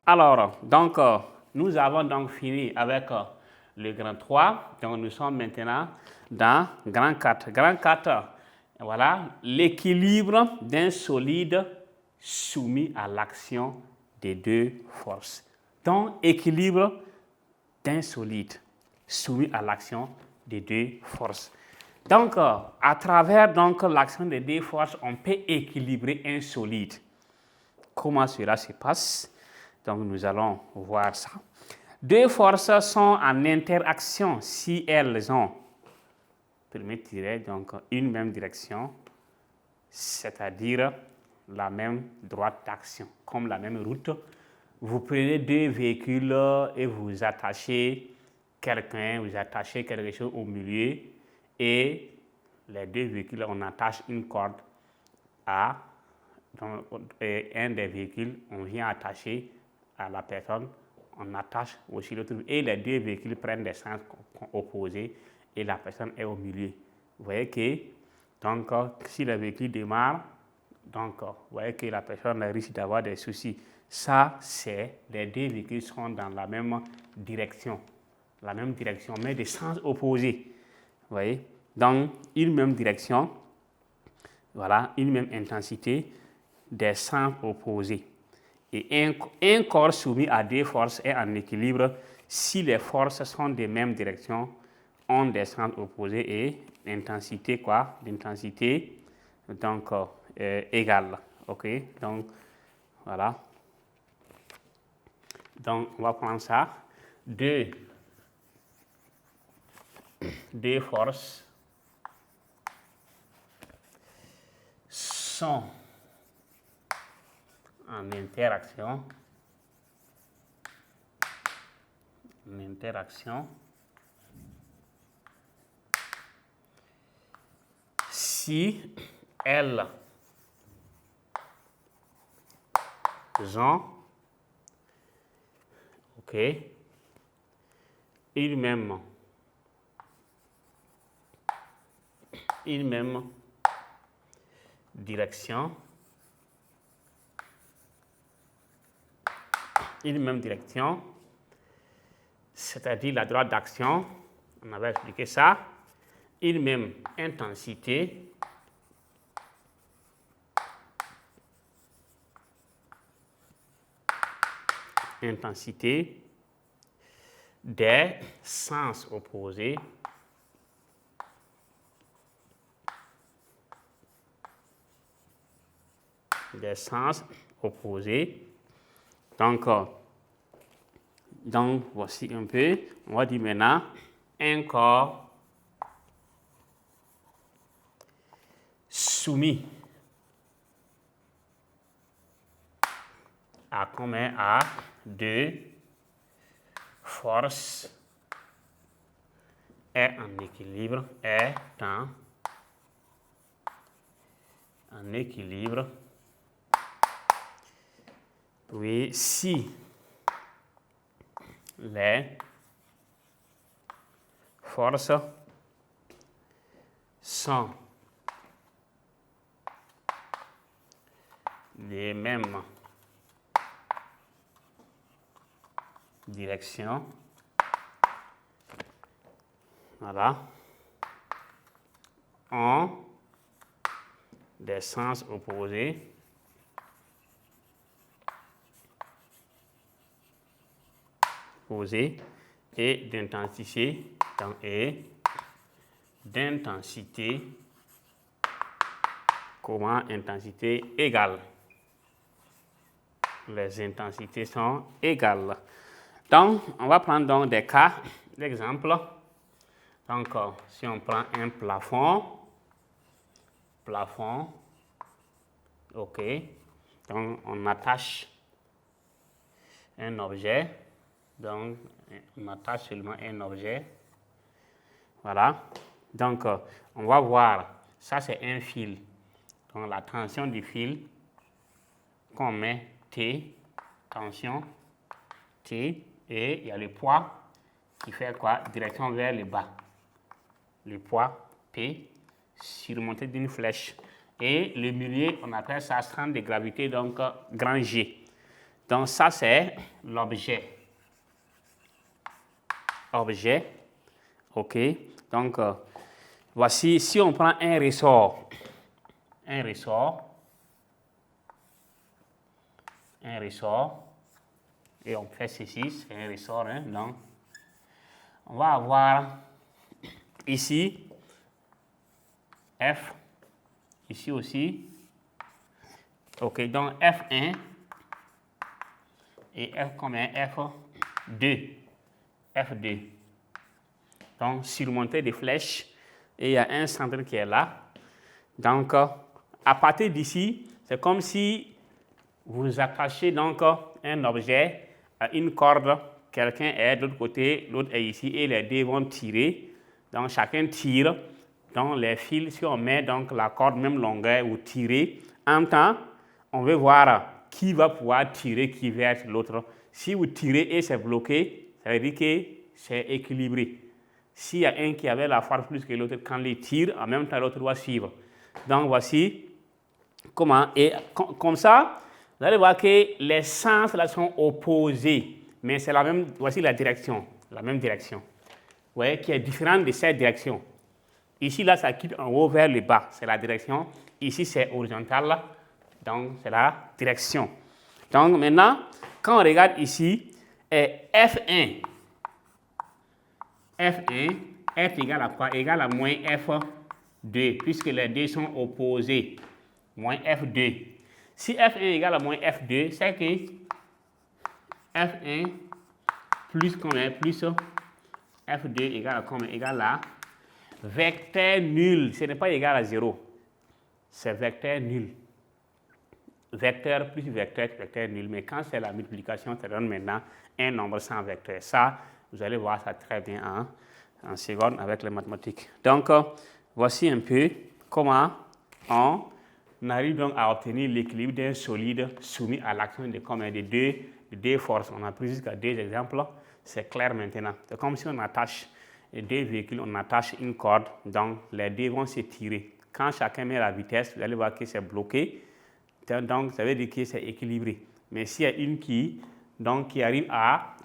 Alors, donc, nous avons donc fini avec le grand 3. Donc, nous sommes maintenant dans grand 4. Grand 4, voilà, l'équilibre d'un solide soumis à l'action des deux forces. Donc, équilibre d'un solide soumis à l'action des deux forces. Donc, à travers l'action des deux forces, on peut équilibrer un solide. Comment cela se passe? Donc, nous allons voir ça. Deux forces sont en interaction si elles ont, permettez, donc une même direction, c'est-à-dire la même droite d'action, comme la même route. Vous prenez deux véhicules et vous attachez quelqu'un, vous attachez quelque chose au milieu et les deux véhicules, on attache une corde à un des véhicules, on vient attacher à la personne, on attache aussi l'autre et les deux véhicules prennent des sens opposés et la personne est au milieu. Vous voyez que donc, si le véhicule démarre, donc vous voyez que la personne risque d'avoir des soucis. Ça, c'est les deux véhicules sont dans la même direction, mais de sens opposés. Vous voyez, dans une même direction, voilà, une même intensité, des sens opposés. Et un corps soumis à deux forces est en équilibre si les forces sont des mêmes directions, ont des sens opposés et l'intensité donc égale. Ok, donc voilà. Donc on va prendre ça. Deux forces sont en interaction si elles ont une même direction, c'est-à-dire la droite d'action, on avait expliqué ça, une même intensité, des sens opposés, Donc, voici un peu, on va dire maintenant, un corps soumis à deux forces est en équilibre, oui, si les forces sont des mêmes directions, voilà, ont des sens opposés, et d'intensité intensité égale. Les intensités sont égales. Donc, on va prendre donc des cas d'exemple. Donc, si on prend un plafond, ok, donc on attache un objet, donc on attache seulement un objet, voilà, donc on va voir, ça c'est un fil, donc la tension du fil qu'on met T, tension T, et il y a le poids qui fait quoi? Direction vers le bas, le poids P surmonté d'une flèche. Et le milieu, on appelle ça centre de gravité, donc grand G. Donc, ça, c'est l'objet. Objet. OK. Donc, voici, si on prend un ressort, et on fait ceci, c'est un ressort, hein, donc, on va avoir ici F, ici aussi, OK, donc F1 et F combien? F2, F2. Donc, surmonter des flèches, et il y a un centre qui est là. Donc, à partir d'ici, c'est comme si vous attachez donc un objet à une corde, quelqu'un est de l'autre côté, l'autre est ici, et les deux vont tirer. Donc, chacun tire. Donc, les fils, si on met donc la corde même longueur ou tirer, en même temps, on veut voir qui va pouvoir tirer qui vers l'autre. Si vous tirez et c'est bloqué, ça veut dire que c'est équilibré. S'il y a un qui avait la force plus que l'autre, quand il tire, en même temps, l'autre doit suivre. Donc, voici comment. Et comme ça, vous allez voir que les sens là sont opposés. Mais c'est la même, voici la direction, la même direction. Vous voyez, qui est différente de cette direction. Ici, là, ça quitte en haut vers le bas. C'est la direction. Ici, c'est horizontal, là. Donc, c'est la direction. Donc, maintenant, quand on regarde ici, F1 est égal à quoi? Égal à moins F2, puisque les deux sont opposés. Moins F2. Si F1 est égal à moins F2, c'est que F1 plus combien? Plus F2 égale à combien? Égal à vecteur nul. Ce n'est pas égal à 0. C'est vecteur nul. Vecteur plus vecteur, vecteur nul. Mais quand c'est la multiplication, ça donne maintenant un nombre sans vecteur. Ça, vous allez voir ça très bien en seconde avec les mathématiques. Donc, voici un peu comment on arrive donc à obtenir l'équilibre d'un solide soumis à l'action de deux forces. On a pris jusqu'à deux exemples. C'est clair maintenant. C'est comme si on attache deux véhicules, on attache une corde, donc les deux vont se tirer. Quand chacun met la vitesse, vous allez voir que c'est bloqué. Donc, ça veut dire que c'est équilibré. Mais s'il y a une qui arrive à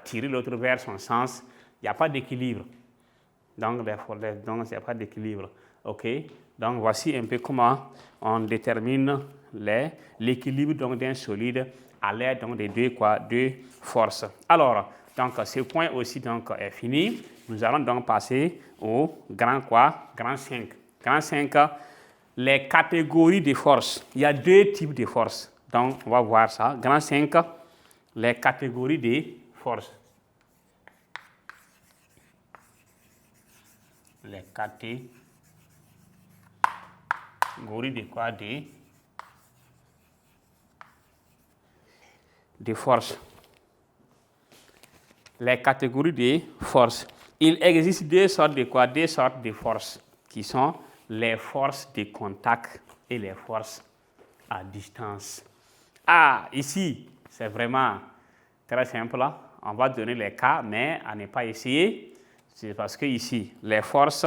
tirer l'autre vers son sens, il n'y a pas d'équilibre. Donc, il n'y a pas d'équilibre. OK? Donc, voici un peu comment on détermine l'équilibre d'un solide à l'aide des deux forces. Alors, donc, ce point aussi donc, est fini. Nous allons donc passer au grand 5. Grand 5, les catégories de forces. Il y a deux types de forces. Donc, on va voir ça. Grand 5, les catégories de forces. Les catégories de quoi? De forces. Les catégories de forces. Il existe deux sortes de quoi? Deux sortes de forces qui sont les forces de contact et les forces à distance. Ah, ici, c'est vraiment très simple. On va donner les cas, mais à ne pas essayer. C'est parce que ici, les forces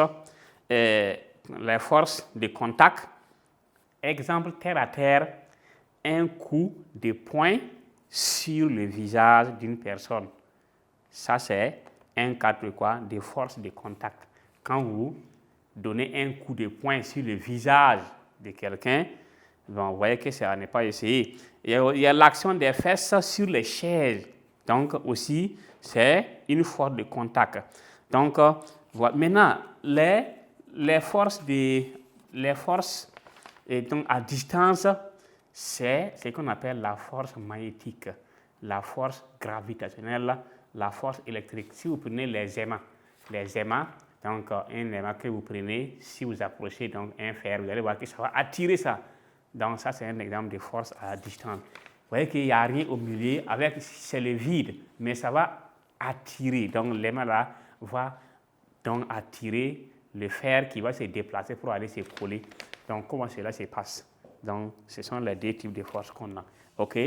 de contact, exemple terre à terre, un coup de poing sur le visage d'une personne. Ça, c'est un cas de quoi? De force de contact. Quand vous donnez un coup de poing sur le visage de quelqu'un, bon, vous voyez que ça n'est pas essayé. Il y a l'action des fesses sur les chaises. Donc, aussi, c'est une force de contact. Donc, voilà. Maintenant, les forces donc, à distance, c'est ce qu'on appelle la force magnétique, la force gravitationnelle, la force électrique. Si vous prenez les aimants, donc un aimant que vous prenez, si vous approchez donc un fer, vous allez voir que ça va attirer ça. Donc ça, c'est un exemple de force à distance. Vous voyez qu'il n'y a rien au milieu, c'est le vide, mais ça va attirer. Donc l'aimant là va donc attirer le fer qui va se déplacer pour aller se coller. Donc comment cela se passe? Donc ce sont les deux types de forces qu'on a. OK?